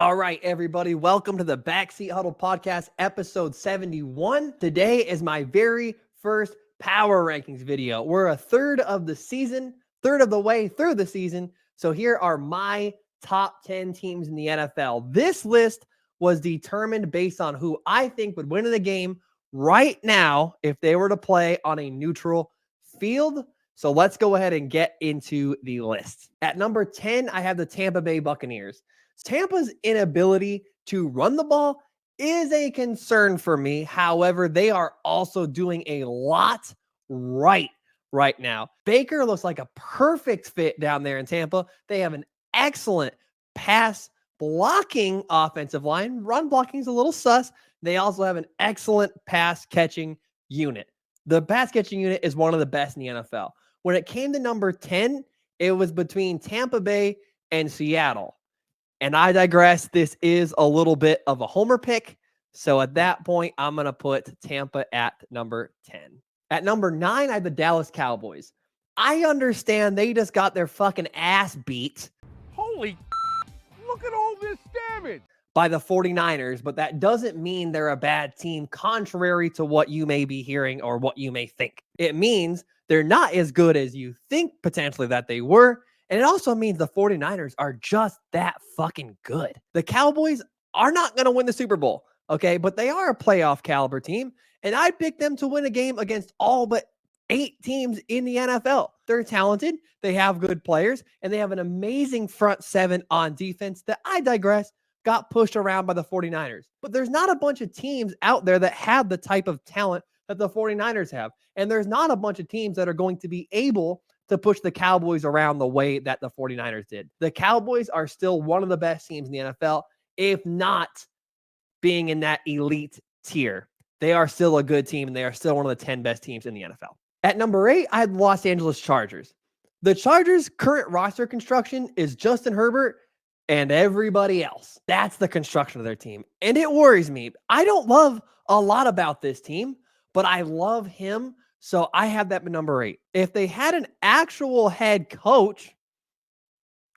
All right, everybody, welcome to the Backseat Huddle podcast, episode 71. Today is my very first power rankings video. We're a third of the way through the season. So here are my top 10 teams in the NFL. This list was determined based on who I think would win in the game right now if they were to play on a neutral field. So let's go ahead and get into the list. At number 10, I have the Tampa Bay Buccaneers. Tampa's inability to run the ball is a concern for me. However, they are also doing a lot right now. Baker looks like a perfect fit down there in Tampa. They have an excellent pass blocking offensive line. Run blocking is a little sus. They also have an excellent pass catching unit. The pass catching unit is one of the best in the NFL. When it came to number 10, it was between Tampa Bay and Seattle. And I digress. This is a little bit of a homer pick. So at that point, I'm going to put Tampa at number 10. At number 9, I have the Dallas Cowboys. I understand they just got their fucking ass beat. Holy, look at all this damage. By the 49ers, but that doesn't mean they're a bad team, contrary to what you may be hearing or what you may think. It means they're not as good as you think potentially that they were. And it also means the 49ers are just that fucking good. The Cowboys are not going to win the Super Bowl, okay? But they are a playoff caliber team, and I picked them to win a game against all but 8 teams in the NFL. They're talented, they have good players, and they have an amazing front seven on defense that, I digress, got pushed around by the 49ers. But there's not a bunch of teams out there that have the type of talent that the 49ers have. And there's not a bunch of teams that are going to be able to push the Cowboys around the way that the 49ers did. The Cowboys are still one of the best teams in the NFL, if not being in that elite tier. They are still a good team, and they are still one of the 10 best teams in the NFL. At number 8, I had the Los Angeles Chargers. The Chargers' current roster construction is Justin Herbert and everybody else. That's the construction of their team, and it worries me. I don't love a lot about this team, but I love him. So I have that at number 8. If they had an actual head coach,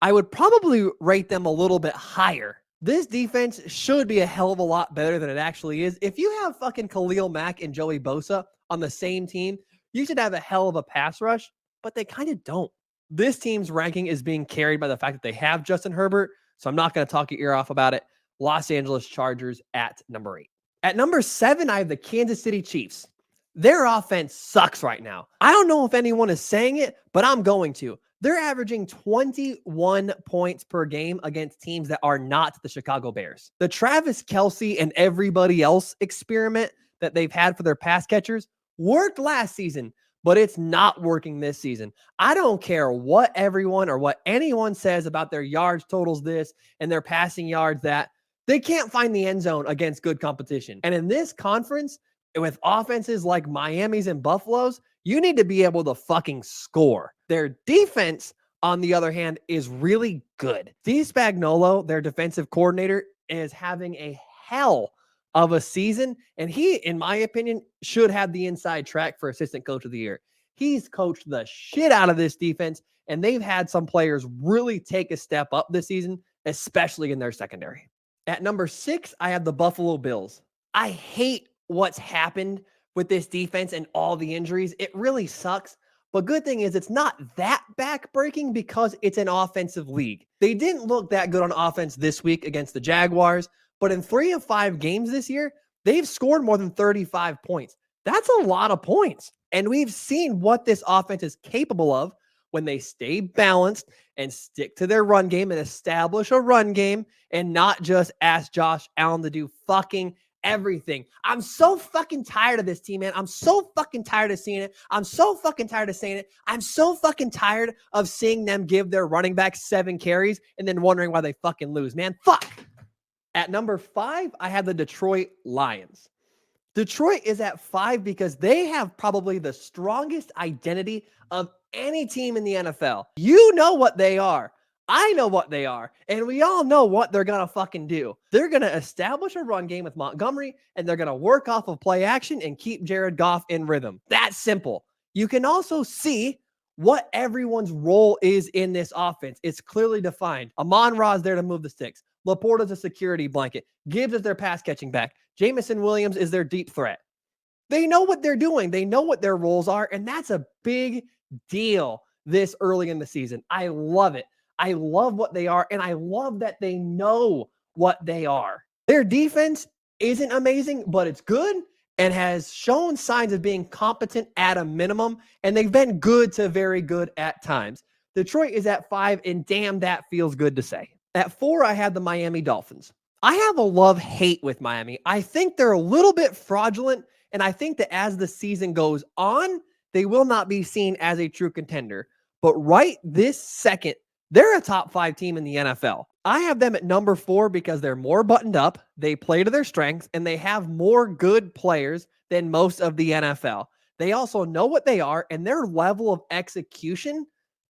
I would probably rate them a little bit higher. This defense should be a hell of a lot better than it actually is. If you have fucking Khalil Mack and Joey Bosa on the same team, you should have a hell of a pass rush, but they kind of don't. This team's ranking is being carried by the fact that they have Justin Herbert, so I'm not going to talk your ear off about it. Los Angeles Chargers at number 8. At number 7, I have the Kansas City Chiefs. Their offense sucks right now. I don't know if anyone is saying it, but I'm going to. They're averaging 21 points per game against teams that are not the Chicago Bears. The Travis Kelce and everybody else experiment that they've had for their pass catchers worked last season, but it's not working this season. I don't care what everyone or what anyone says about their yards totals this and their passing yards that. They can't find the end zone against good competition. And in this conference, with offenses like Miami's and Buffalo's, you need to be able to fucking score. Their defense, on the other hand, is really good. Steve Spagnuolo, their defensive coordinator, is having a hell of a season, and he, in my opinion, should have the inside track for assistant coach of the year. He's coached the shit out of this defense, and they've had some players really take a step up this season, especially in their secondary. At number 6, I have the Buffalo Bills. I hate what's happened with this defense and all the injuries. It really sucks. But good thing is it's not that backbreaking because it's an offensive league. They didn't look that good on offense this week against the Jaguars, but in 3 of 5 games this year, they've scored more than 35 points. That's a lot of points. And we've seen what this offense is capable of when they stay balanced and stick to their run game and establish a run game and not just ask Josh Allen to do fucking everything. I'm so fucking tired of this team, man. I'm so fucking tired of seeing it. I'm so fucking tired of saying it. I'm so fucking tired of seeing them give their running back 7 carries and then wondering why they fucking lose, man. Fuck. At number 5, I have the Detroit Lions. Detroit is at 5 because they have probably the strongest identity of any team in the NFL. You know what they are. I know what they are, and we all know what they're going to fucking do. They're going to establish a run game with Montgomery, and they're going to work off of play action and keep Jared Goff in rhythm. That's simple. You can also see what everyone's role is in this offense. It's clearly defined. Amon-Ra is there to move the sticks. Laporta's a security blanket. Gibbs is their pass catching back. Jamison Williams is their deep threat. They know what they're doing. They know what their roles are, and that's a big deal this early in the season. I love it. I love what they are, and I love that they know what they are. Their defense isn't amazing, but it's good and has shown signs of being competent at a minimum, and they've been good to very good at times. Detroit is at 5, and damn, that feels good to say. At 4, I have the Miami Dolphins. I have a love-hate with Miami. I think they're a little bit fraudulent, and I think that as the season goes on, they will not be seen as a true contender. But right this second, they're a top 5 team in the NFL. I have them at number 4 because they're more buttoned up, they play to their strengths, and they have more good players than most of the NFL. They also know what they are, and their level of execution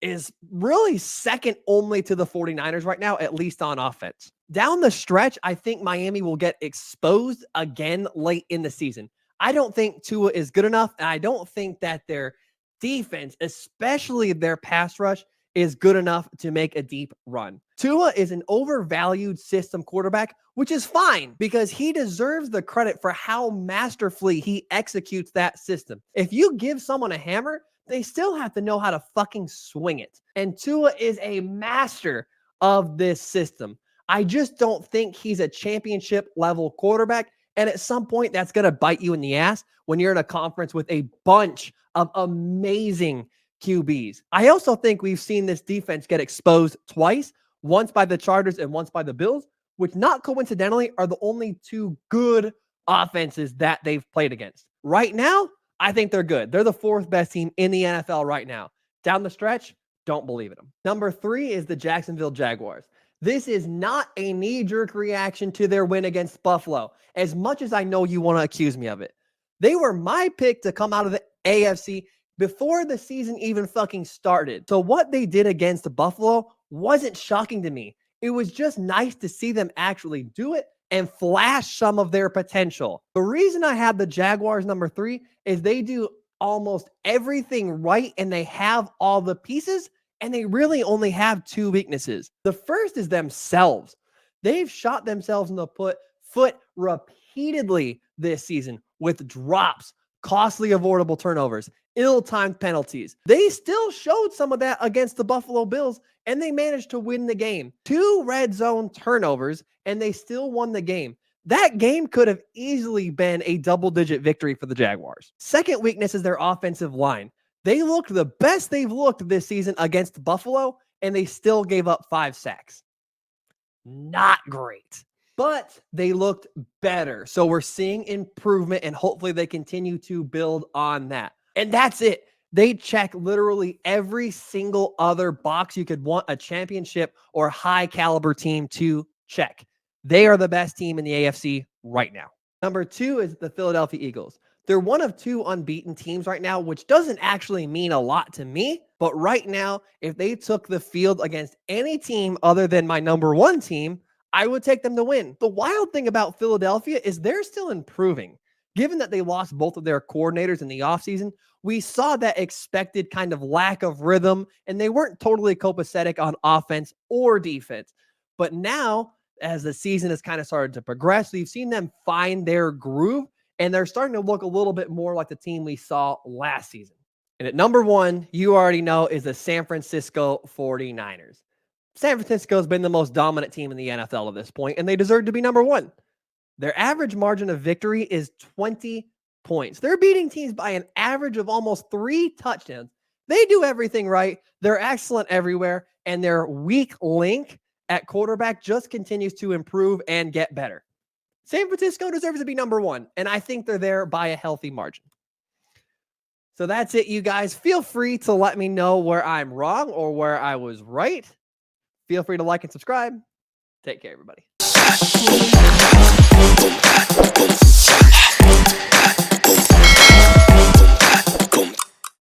is really second only to the 49ers right now, at least on offense. Down the stretch, I think Miami will get exposed again late in the season. I don't think Tua is good enough, and I don't think that their defense, especially their pass rush, is good enough to make a deep run. Tua is an overvalued system quarterback, which is fine because he deserves the credit for how masterfully he executes that system. If you give someone a hammer, they still have to know how to fucking swing it. And Tua is a master of this system. I just don't think he's a championship level quarterback. And at some point, that's going to bite you in the ass when you're in a conference with a bunch of amazing QBs. I also think we've seen this defense get exposed twice, once by the Chargers and once by the Bills, which not coincidentally are the only 2 good offenses that they've played against. Right now, I think they're good. They're the 4th best team in the NFL right now. Down the stretch, don't believe in them. Number 3 is the Jacksonville Jaguars. This is not a knee-jerk reaction to their win against Buffalo, as much as I know you want to accuse me of it. They were my pick to come out of the AFC before the season even fucking started. So what they did against Buffalo wasn't shocking to me. It was just nice to see them actually do it and flash some of their potential. The reason I have the Jaguars number 3 is they do almost everything right and they have all the pieces and they really only have 2 weaknesses. The first is themselves. They've shot themselves in the foot repeatedly this season with drops, costly avoidable turnovers, ill-timed penalties. They still showed some of that against the Buffalo Bills, and they managed to win the game. 2 red zone turnovers, and they still won the game. That game could have easily been a double-digit victory for the Jaguars. Second weakness is their offensive line. They looked the best they've looked this season against Buffalo, and they still gave up 5 sacks. Not great. But they looked better. So we're seeing improvement, and hopefully they continue to build on that. And that's it. They check literally every single other box you could want a championship or high caliber team to check. They are the best team in the AFC right now. Number 2 is the Philadelphia Eagles. They're one of 2 unbeaten teams right now, which doesn't actually mean a lot to me. But right now, if they took the field against any team other than my number 1 team, I would take them to win. The wild thing about Philadelphia is they're still improving. Given that they lost both of their coordinators in the offseason, we saw that expected kind of lack of rhythm, and they weren't totally copacetic on offense or defense. But now, as the season has kind of started to progress, we've seen them find their groove, and they're starting to look a little bit more like the team we saw last season. And at number 1, you already know, is the San Francisco 49ers. San Francisco has been the most dominant team in the NFL at this point, and they deserve to be number 1. Their average margin of victory is 20 points. They're beating teams by an average of almost 3 touchdowns. They do everything right. They're excellent everywhere, and their weak link at quarterback just continues to improve and get better. San Francisco deserves to be number 1, and I think they're there by a healthy margin. So that's it, you guys. Feel free to let me know where I'm wrong or where I was right. Feel free to like and subscribe. Take care, everybody.